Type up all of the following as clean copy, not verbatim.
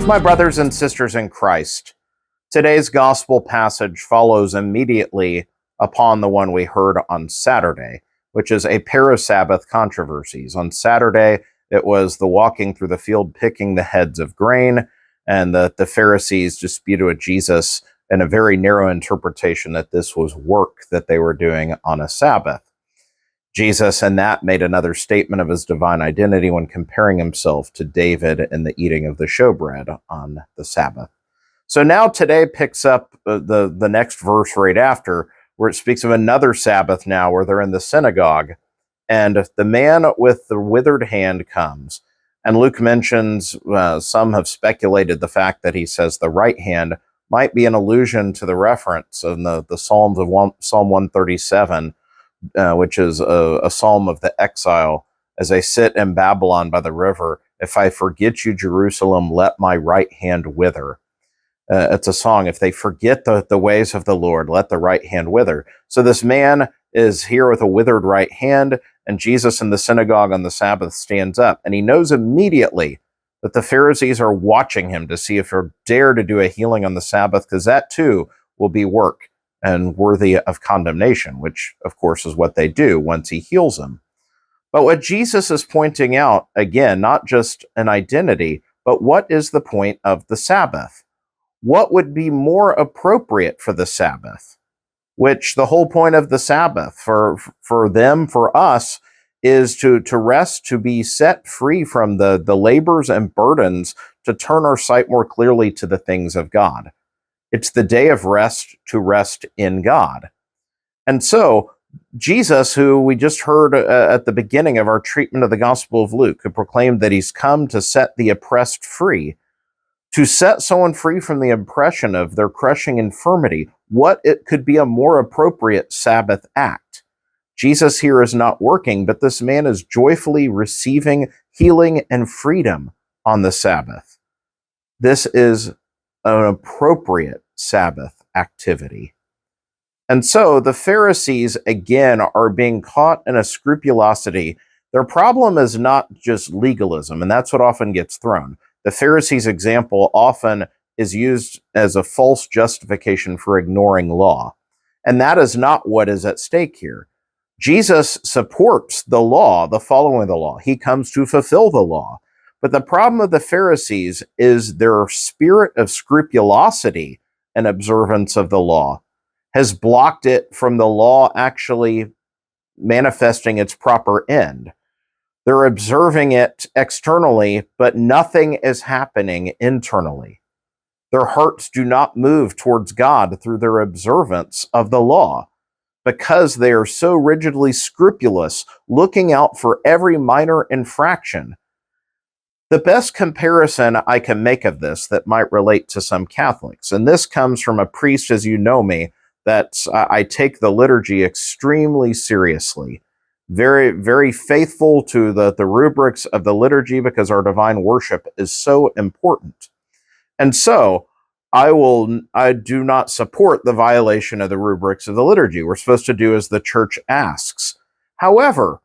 My brothers and sisters in Christ, today's gospel passage follows immediately upon the one we heard on Saturday, which is a pair of Sabbath controversies. On Saturday, it was the walking through the field picking the heads of grain, and the Pharisees disputed with Jesus in a very narrow interpretation that this was work that they were doing on a Sabbath. Jesus in that made another statement of his divine identity when comparing himself to David in the eating of the showbread on the Sabbath. So now today picks up the next verse right after, where it speaks of another Sabbath now where they're in the synagogue, and the man with the withered hand comes. And Luke mentions, some have speculated the fact that he says the right hand might be an allusion to the reference in the Psalms of Psalm 137, which is a psalm of the exile. As I sit in Babylon by the river, if I forget you, Jerusalem, let my right hand wither. It's a song. If they forget the ways of the Lord, let the right hand wither. So this man is here with a withered right hand, and Jesus in the synagogue on the Sabbath stands up, and he knows immediately that the Pharisees are watching him to see if he'll dare to do a healing on the Sabbath, because that too will be work and worthy of condemnation, which of course is what they do once he heals them. But what Jesus is pointing out, again, not just an identity, but what is the point of the Sabbath? What would be more appropriate for the Sabbath? Which the whole point of the Sabbath for them, for us, is to rest, to be set free from the labors and burdens, to turn our sight more clearly to the things of God. It's the day of rest to rest in God. And so Jesus, who we just heard at the beginning of our treatment of the Gospel of Luke, who proclaimed that he's come to set the oppressed free, to set someone free from the oppression of their crushing infirmity, what it could be a more appropriate Sabbath act? Jesus here is not working, but this man is joyfully receiving healing and freedom on the Sabbath. This is an appropriate Sabbath activity. And so the Pharisees, again, are being caught in a scrupulosity. Their problem is not just legalism, and that's what often gets thrown. The Pharisees' example often is used as a false justification for ignoring law. And that is not what is at stake here. Jesus supports the law, the following of the law. He comes to fulfill the law. But the problem of the Pharisees is their spirit of scrupulosity and observance of the law has blocked it from the law actually manifesting its proper end. They're observing it externally, but nothing is happening internally. Their hearts do not move towards God through their observance of the law, because they are so rigidly scrupulous, looking out for every minor infraction. The best comparison I can make of this that might relate to some Catholics, and this comes from a priest, as you know me, that I take the liturgy extremely seriously. Very, very faithful to the rubrics of the liturgy, because our divine worship is so important. And so I do not support the violation of the rubrics of the liturgy. We're supposed to do as the church asks. However,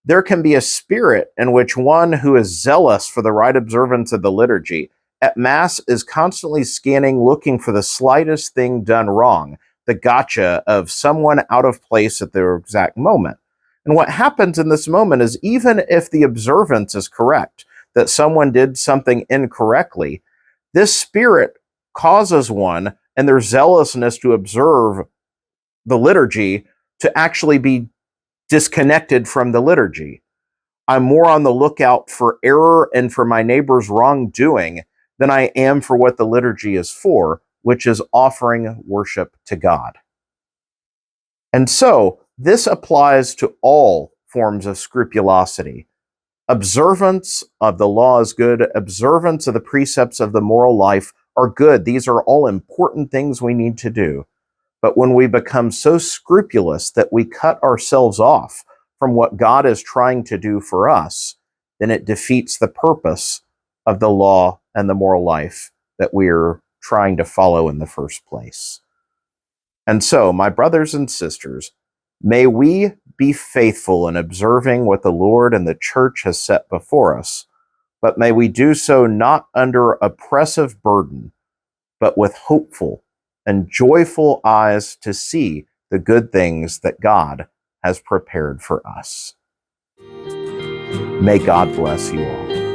there can be a spirit in which one who is zealous for the right observance of the liturgy at Mass is constantly scanning, looking for the slightest thing done wrong, the gotcha of someone out of place at their exact moment. And what happens in this moment is, even if the observance is correct, that someone did something incorrectly, this spirit causes one, and their zealousness to observe the liturgy, to actually be disconnected from the liturgy. I'm more on the lookout for error and for my neighbor's wrongdoing than I am for what the liturgy is for, which is offering worship to God. And so this applies to all forms of scrupulosity. Observance of the law is good. Observance of the precepts of the moral life are good. These are all important things we need to do. But when we become so scrupulous that we cut ourselves off from what God is trying to do for us, then it defeats the purpose of the law and the moral life that we're trying to follow in the first place. And so, my brothers and sisters, may we be faithful in observing what the Lord and the Church has set before us, but may we do so not under oppressive burden, but with hopeful and joyful eyes to see the good things that God has prepared for us. May God bless you all.